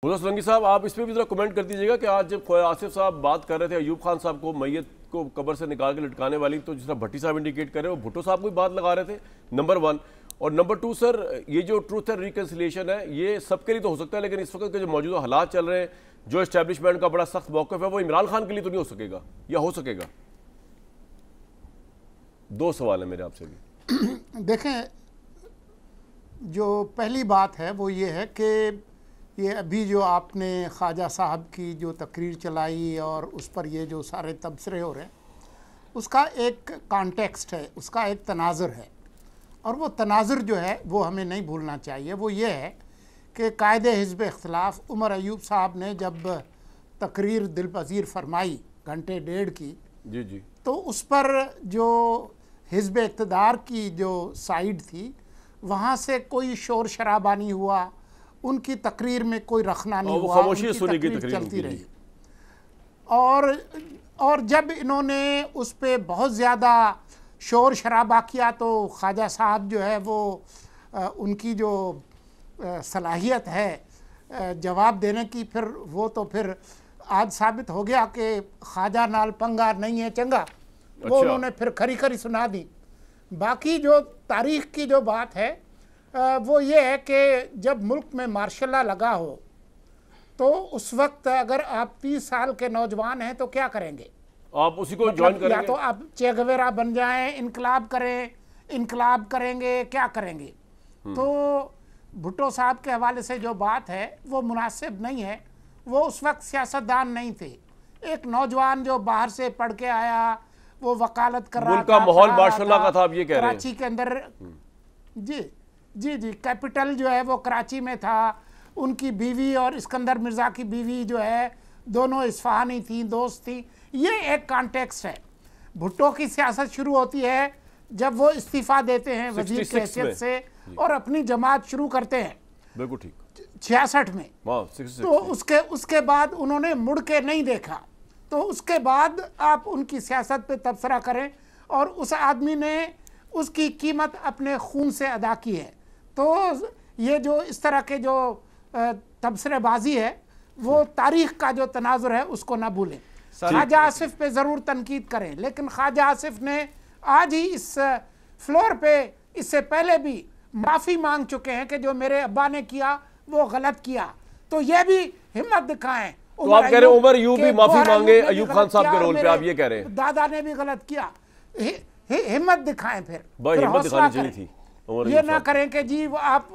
مرزا سولنگی صاحب، آپ اس پہ بھی ذرا کمنٹ کر دیجیے گا کہ آج جب آصف صاحب بات کر رہے تھے ایوب خان صاحب کو میت کو قبر سے نکال کے لٹکانے والی، تو جس طرح بھٹی صاحب انڈیکیٹ کر رہے ہیں وہ بھٹو صاحب کو بھی بات لگا رہے تھے، نمبر 1۔ اور نمبر 2 سر، یہ جو ٹروتھ اینڈ ریکنسیلیشن ہے یہ سب کے لیے تو ہو سکتا ہے، لیکن اس وقت کے جو موجودہ حالات چل رہے ہیں، جو اسٹیبلشمنٹ کا بڑا سخت موقف ہے، وہ عمران خان کے لیے تو نہیں ہو سکے گا یا ہو سکے گا؟ 2 سوال ہیں میرے آپ سے بھی۔ دیکھیں، جو پہلی بات ہے وہ یہ ہے کہ یہ ابھی جو آپ نے خواجہ صاحب کی جو تقریر چلائی اور اس پر یہ جو سارے تبصرے ہو رہے ہیں، اس کا ایک کانٹیکسٹ ہے، اس کا ایک تناظر ہے، اور وہ تناظر جو ہے وہ ہمیں نہیں بھولنا چاہیے۔ وہ یہ ہے کہ قائد حزب اختلاف عمر ایوب صاحب نے جب تقریر دل پذیر فرمائی گھنٹے 1.5 کی، جی تو اس پر جو حزب اقتدار کی جو سائیڈ تھی وہاں سے کوئی شور شرابہ نہیں ہوا، ان کی تقریر میں کوئی رخنا نہیں ہوا، ان کی تقریر چلتی رہی۔ اور جب انہوں نے اس پہ بہت زیادہ شور شرابہ کیا تو خواجہ صاحب جو ہے وہ ان کی جو صلاحیت ہے جواب دینے کی، پھر آج ثابت ہو گیا کہ خواجہ نال پنگا نہیں ہے چنگا، وہ انہوں نے پھر کھری کھری سنا دی۔ باقی جو تاریخ کی جو بات ہے وہ یہ ہے کہ جب ملک میں مارشل لا لگا ہو تو اس وقت اگر آپ 30 سال کے نوجوان ہیں تو کیا کریں گے؟ آپ اسی کو جوائن کریں گے؟ یا تو آپ چے گویرا بن جائیں، انقلاب کریں گے، کیا کریں گے؟ تو بھٹو صاحب کے حوالے سے جو بات ہے وہ مناسب نہیں ہے۔ وہ اس وقت سیاستدان نہیں تھے، ایک نوجوان جو باہر سے پڑھ کے آیا، وہ وکالت کر رہا تھا، ملک کا ماحول ماشاءاللہ کا تھا، آپ یہ کہہ رہے ہیں؟ کراچی کے اندر جی کیپٹل جو ہے وہ کراچی میں تھا، ان کی بیوی اور اسکندر مرزا کی بیوی جو ہے دونوں اصفہانی تھیں، دوست تھیں۔ یہ ایک کانٹیکسٹ ہے۔ بھٹو کی سیاست شروع ہوتی ہے جب وہ استعفیٰ دیتے ہیں وزیر کی حیثیت سے اور اپنی جماعت شروع کرتے ہیں، بالکل ٹھیک، 66 میں۔ تو اس کے بعد انہوں نے مڑ کے نہیں دیکھا، تو اس کے بعد آپ ان کی سیاست پہ تبصرہ کریں، اور اس آدمی نے اس کی قیمت اپنے خون سے ادا کی ہے۔ تو یہ جو اس طرح کے جو تبصرے بازی ہے وہ تاریخ کا جو تناظر ہے اس کو نہ بھولیں۔ خواجہ آصف پہ ضرور تنقید کریں، لیکن خواجہ آصف نے آج ہی اس فلور پہ اس سے پہلے بھی معافی مانگ چکے ہیں کہ جو میرے ابا نے کیا وہ غلط کیا، تو یہ بھی ہمت دکھائیں۔ تو آپ کہہ رہے ہیں عمر ایوب بھی معافی مانگے ایوب خان صاحب کے رول پہ، آپ یہ کہہ رہے ہیں؟ دادا نے بھی غلط کیا، ہمت دکھائیں، بھائی ہمت دکھانی چاہیے تھی۔ یہ نہ کریں کہ جی آپ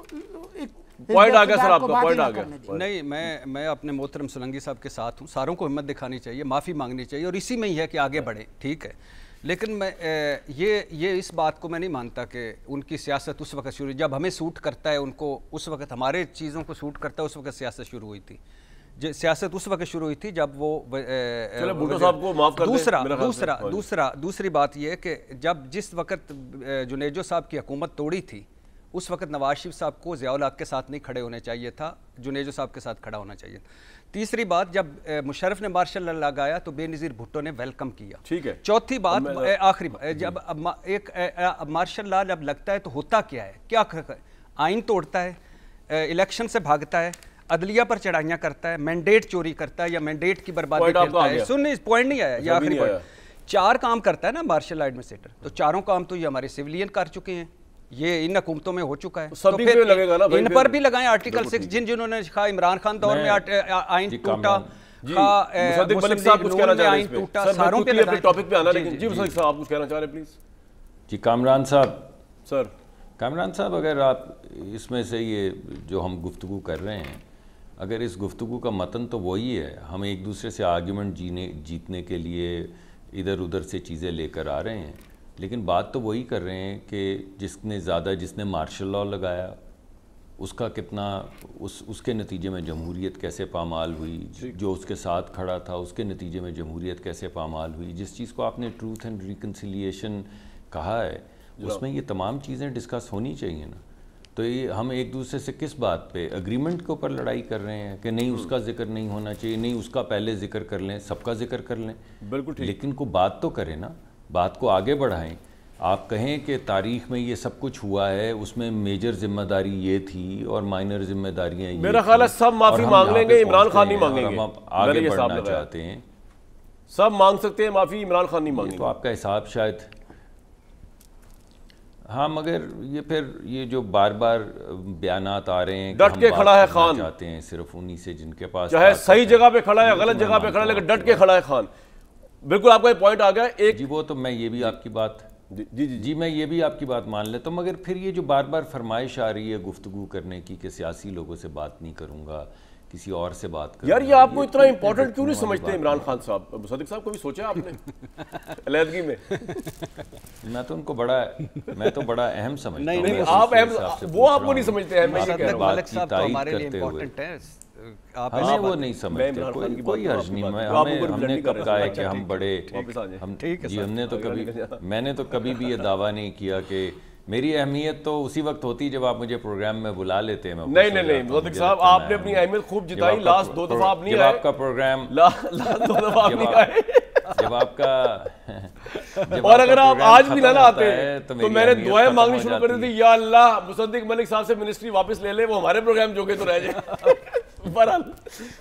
پوائنٹ آ گیا سر، آپ کا پوائنٹ آ گیا۔ نہیں، میں اپنے محترم سولنگی صاحب کے ساتھ ہوں، ساروں کو ہمت دکھانی چاہیے، معافی مانگنی چاہیے، اور اسی میں ہی ہے کہ آگے بڑھیں، ٹھیک ہے۔ لیکن میں یہ اس بات کو میں نہیں مانتا کہ ان کی سیاست اس وقت شروع، جب ہمیں سوٹ کرتا ہے ان کو، اس وقت ہمارے چیزوں کو سوٹ کرتا ہے، اس وقت سیاست شروع ہوئی تھی۔ سیاست اس وقت شروع ہوئی تھی جب وہ دوسری بات یہ ہے کہ جس وقت جنیجو صاحب کی حکومت توڑی تھی، اس وقت نواز شریف صاحب کو ضیاء الحق کے ساتھ نہیں کھڑے ہونے چاہیے تھا، جنیجو صاحب کے ساتھ کھڑا ہونا چاہیے تھا۔ تیسری بات، جب مشرف نے مارشل لا لگایا تو بے نظیر بھٹو نے ویلکم کیا، ٹھیک ہے۔ چوتھی بات، آخری بات، جب ایک مارشل لا جب لگتا ہے تو ہوتا کیا ہے؟ کیا آئین توڑتا ہے، الیکشن سے بھاگتا ہے، عدلیہ پر چڑھائیاں کرتا ہے، مینڈیٹ چوری کرتا ہے یا مینڈیٹ کی بربادی کرتا ہے۔ سننے پوائنٹ نہیں آیا، یہ آخری پوائنٹ۔ 4 کام کرتا ہے نا مارشل لا ایڈمنسٹریٹر، تو 4 کام تو یہ ہمارے سیولین کر چکے ہیں، یہ ان حکومتوں میں ہو چکا ہے، تو پھر ان پر بھی لگائیں آرٹیکل 6، جنہوں نے عمران خان دور میں آئین ٹوٹا، مسلم لیگ نون میں آئین ٹوٹا، ساروں پہ لگائیں۔ ٹاپک پہ آنا، لیکن جی مسلم صاحب آپ کچھ کہنا چاہ رہے ہیں پلیز؟ جی کامران صاحب، سر کامران صاحب، اگر آپ اس میں سے یہ جو ہم گفتگو کر رہے ہیں، اگر اس گفتگو کا متن تو وہی ہے، ہم ایک دوسرے سے آرگیومنٹ جیتنے کے لیے ادھر ادھر سے چیزیں لے کر آ رہے ہیں، لیکن بات تو وہی کر رہے ہیں کہ جس نے مارشل لا لگایا اس کا کتنا، اس کے نتیجے میں جمہوریت کیسے پامال ہوئی، جو اس کے ساتھ کھڑا تھا اس کے نتیجے میں جمہوریت کیسے پامال ہوئی، جس چیز کو آپ نے ٹروتھ اینڈ ریکنسیلیشن کہا ہے اس میں یہ تمام چیزیں ڈسکس ہونی چاہیے نا۔ تو یہ ہم ایک دوسرے سے کس بات پہ، اگریمنٹ کے اوپر لڑائی کر رہے ہیں کہ نہیں اس کا ذکر نہیں ہونا چاہیے، نہیں اس کا پہلے ذکر کر لیں، سب کا ذکر کر لیں، بالکل ٹھیک، لیکن کو بات تو کریں نا، بات کو آگے بڑھائیں۔ آپ کہیں کہ تاریخ میں یہ سب کچھ ہوا ہے، اس میں میجر ذمہ داری یہ تھی اور مائنر ذمہ داریاں یہ میرا خیال ہے سب معافی مانگ لیں گے، عمران خان نہیں مانگیں گے. ہم آگے بڑھنا چاہتے ہیں. سب مانگ سکتے ہیں معافی، عمران خان نہیں مانگیں تو گے. آپ کا حساب شاید ہاں، مگر یہ پھر یہ جو بار بار بیانات آ رہے ہیں ڈٹ کے کھڑا ہے خان، چاہتے ہیں صرف انہی سے جن کے پاس چاہے صحیح جگہ پہ کھڑا ہے غلط جگہ پہ کھڑا ہے، لیکن ڈٹ کے کھڑا ہے خان. بالکل آپ کا یہ پوائنٹ آ گیا. ایک جی وہ تو میں یہ بھی آپ کی بات جی میں یہ بھی آپ کی بات مان لیتا ہوں، مگر پھر یہ جو بار بار فرمائش آ رہی ہے گفتگو کرنے کی کہ سیاسی لوگوں سے بات نہیں کروں گا، کسی اور سے بات کروں گا. یار یہ آپ کو اتنا امپورٹنٹ کیوں نہیں سمجھتے عمران خان صاحب؟ مصدق صاحب کو بھی سوچا آپ نے علیحدگی میں؟ میں تو ان کو بڑا اہم سمجھتا ہوں. نہیں آپ اہم، وہ آپ کو نہیں سمجھتے ہیں. میں یہ کہہ رہا ہوں مالک صاحب تو ہمارے لیے امپورٹنٹ ہیں، آپ ہمیں وہ نہیں سمجھتے، کوئی حرج نہیں. ہم نے کب کہا ہے کہ ہم بڑے، میں نے تو کبھی بھی یہ دعویٰ نہیں کیا کہ میری اہمیت تو اسی وقت ہوتی جب آپ مجھے پروگرام میں بلا لیتے ہیں. نہیں مصدق صاحب آپ نے اپنی اہمیت خوب جتائی. لاسٹ 2 دفعہ آپ نہیں آئے. جب آپ کا پروگرام لاسٹ 2 دفعہ آپ نہیں آئے، جب آپ کا اور اگر آپ آج بھی نہ آتے تو میں نے دعائیں مانگنی شروع کر دی تھی، یا اللہ مصدق ملک صاحب سے منسٹری واپس لے لے، وہ ہمارے پروگرام جو کہ تو رہ جائے. بہرحال